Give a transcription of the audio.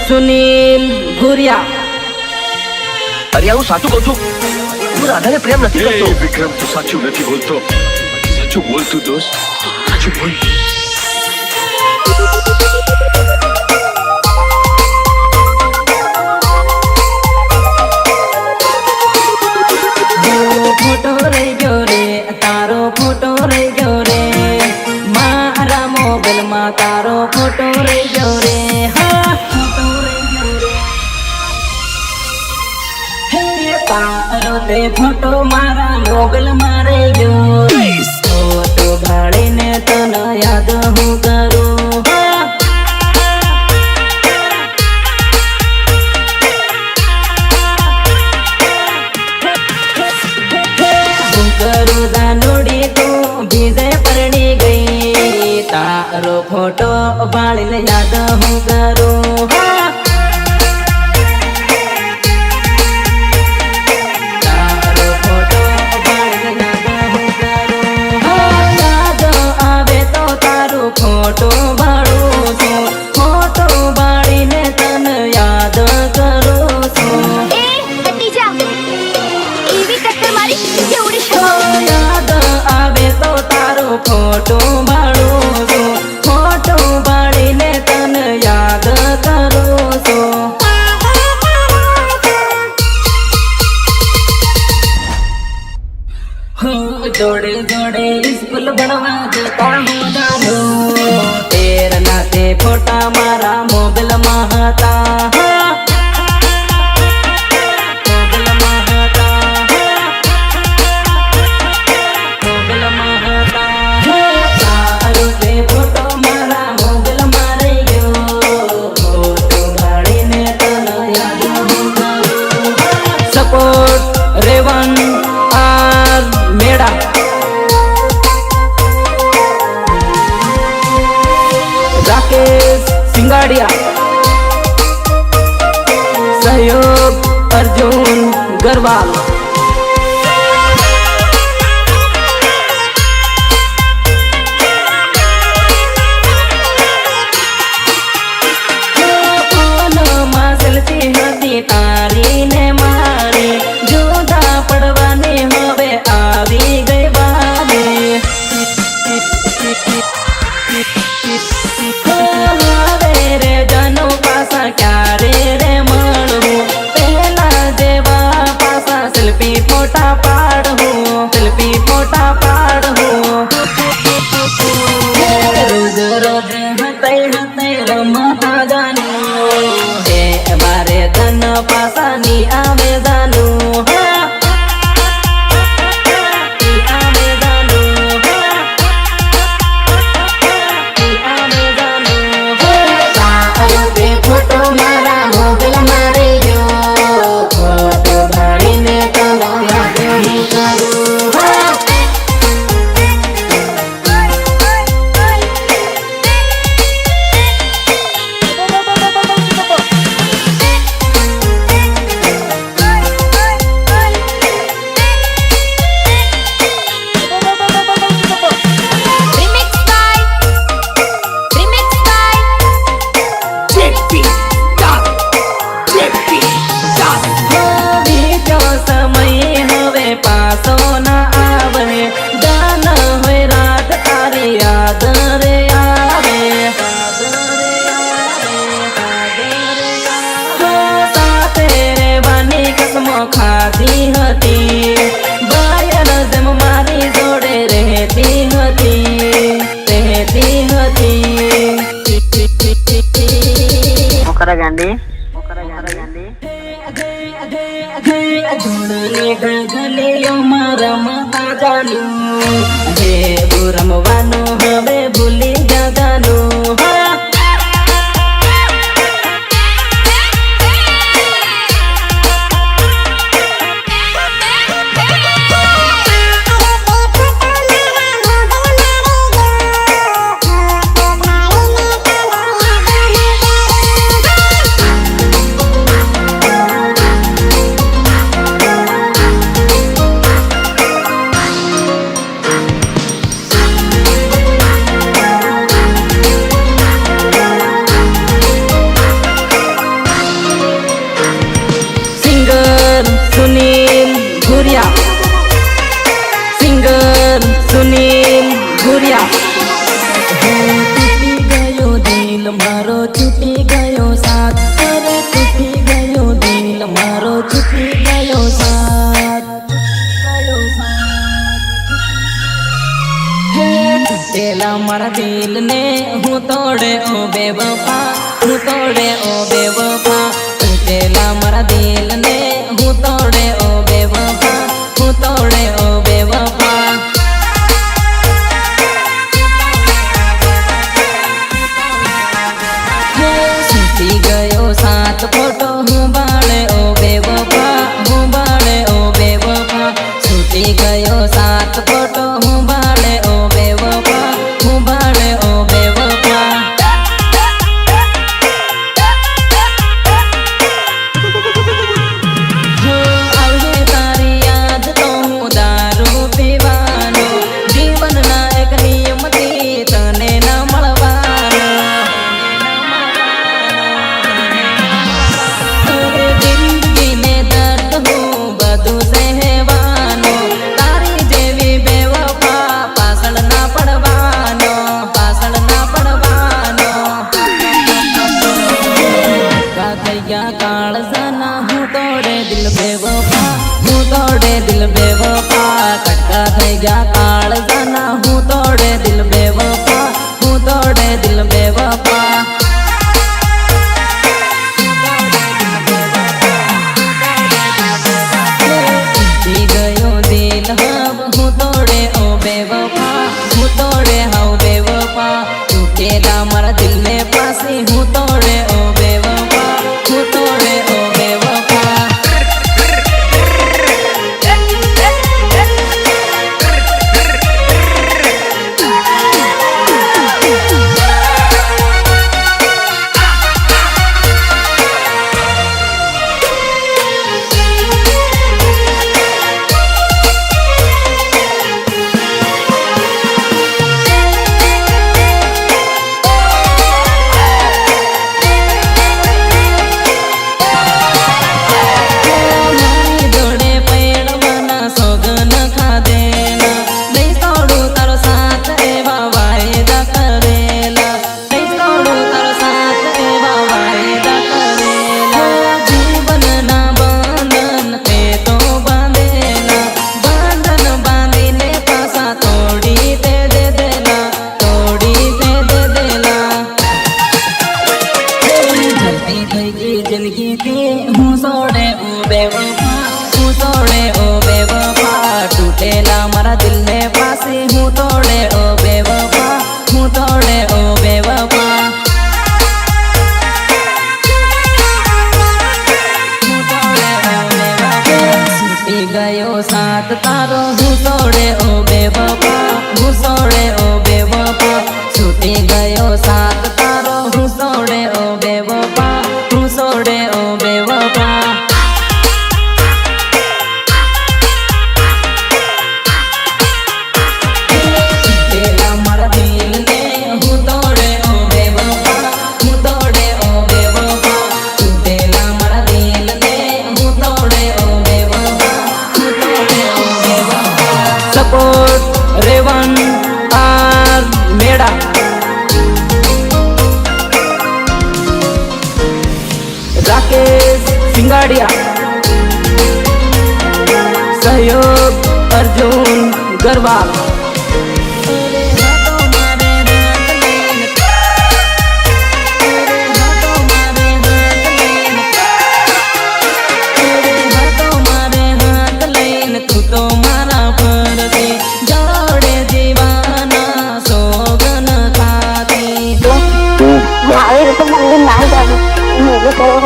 સુનિલ ભુરિયા. અરે હું સાચું કહું છું, હું રાધાને પ્રેમ નથી કરતો. વિક્રમ તું સાચું નથી બોલતો. સાચું બોલ તું દોસ્ત, સાચું બોલ. ફોટો રહી ગયો રે, તારો ફોટો રહી ગયો રે, મારા મોબાઈલમાં તારો ફોટો રહી ગયો રે. હા, ફોટો રહી ગયો રે. હે તારો તે ફોટો મારા મોબાઈલમાં રહી ગયો. ફોટો ભાળીને તને યાદ હું કરું. તારો ફોટો ભાળીને યાદ હું કરું. તારો ફોટો ભાળીને યાદ હું કરું. યાદ આવે તો તારું ફોટો ભાળું છું. ફોટો ભાળીને તને યાદ કરું છું. યાદ આવે તો તારો ફોટો ભાળું છું. ફોટો ભાળીને તને યાદ કરું છું. જોડે જોડે સ્કૂલ ભણવા જતા હું નાનું. તેરા નાતે ફોટા મારા મોબાઈલમાં હતા. રેવન આર મેડા, રાકેશ સિંગાડિયા, સહયોગ અર્જુન ગરવાલ. તારી ને મારી જુદા પડવાની હવે આવી ગઈ વારે. હવે રે જાનો પાસા ક્યારે રે મળવું. પહેલા જેવા પાસા સેલ્ફી ફોટા પાડવું, સેલ્ફી ફોટા પાડવું. રોજ રોજ હતઈ હતઈ રમતા જાનું. બારે તન પાસાની આવે જાનું. ફોટો મારા મોબાઈલમાં રહી ગયો. ફોટો ભાળીને તને યાદ હું કરું. ખાધી હતી બાયર જેમ મારી જોડે રહેતી હતી, રહેતી હતી. મોકરા ગાંડી ગલીઓમાં રમતા જાનું. જેવું રમવાનું હવે ભૂલી જવાનું. ने हूँ तोड़े ओ बेवफा, हूँ तोड़े ओ बेवफा, तूटेला मारा दिल ने हूँ तोड़े ओ बेवफा, हूँ तोड़े ओ बेवफा। सूती गयो सात फोटो हूँ बाळे ओ बेवफा, हूँ बाळे ओ बेवफा, सूती गयो सात फोटो हूँ बाळे ओ बेवफा, हूँ बाळे ओ बेवफा। આવે તારી યાદ તો હું દારૂ પીવાનો, જીવનના એક નિયમથી તને ન મળવાનો। જિંદગીને દર્દ હું બધું સહેવાનો, તારી જેવી બેવફા પાછળ ના પડવાનો, પાછળ ના પડવાનો। કા થઈ ગયા કાળજાના હું તોડે દિલ બેવફા, હું તોડે દિલ બેવફા, કટકા થઈ ગયા કાળજાના હું તોડે દિલ બેવફા, હું તોડે દિલ બેવફા। તૂટી ગયો દિલ હવ હું તોડે ઓ બેવફા, હું તોડે હવ બેવફા, તૂટેલા મારા દિલને પાસી હું તોડે ઓ બેવફા, હું તોડે ઓ બેવફા। મારી જોડે પૈણવાના સોગન ખાધેલા, નહીં છોડું તારો સાથ એવા વાયદા કરેલા, નહીં છોડું તારો સાથ એવા વાયદા કરેલા। જીવનના બંધન તે તો બાંધેલા, બંધન બાંધીને પાછા તોડી તે દે દેલા, તોડી તે દે દેલા। જલ્દી થઈ ગઈ જિંદગીથી હું સોડે ઓ બેવફા, હું સોડે ઓ બેવફા, તૂટેલા મારા દિલને પાસી હું તોડે ઓ બેવફા, હું તોડે ઓ બેવફા। હું તોડે ઓ બેવફા, છૂટી ગયો સાથ તારો હું સોડે ઓ બેવફા, હું સોડે ઓ બેવફા, છૂટી ગયો સાથ તારો હું સોડે ઓ બેવફા, હું સોડે ઓ બેવફા। તૂટેલા મારા દિલને હું તોડે ઓ બેવફા, હું તોડે ઓ બેવફા, તૂટેલા મારા દિલને હું તોડે ઓ બેવફા, હું તોડે ઓ બેવફા। સપોર્ટ રેવન આર મેડા, राकेश सिंगाड़िया, सहयोग अर्जुन गरवाल। तू तो मारा फरते जोड़े जीवाना सोगन खाती, Nah, itu mungkin nah, itu kalau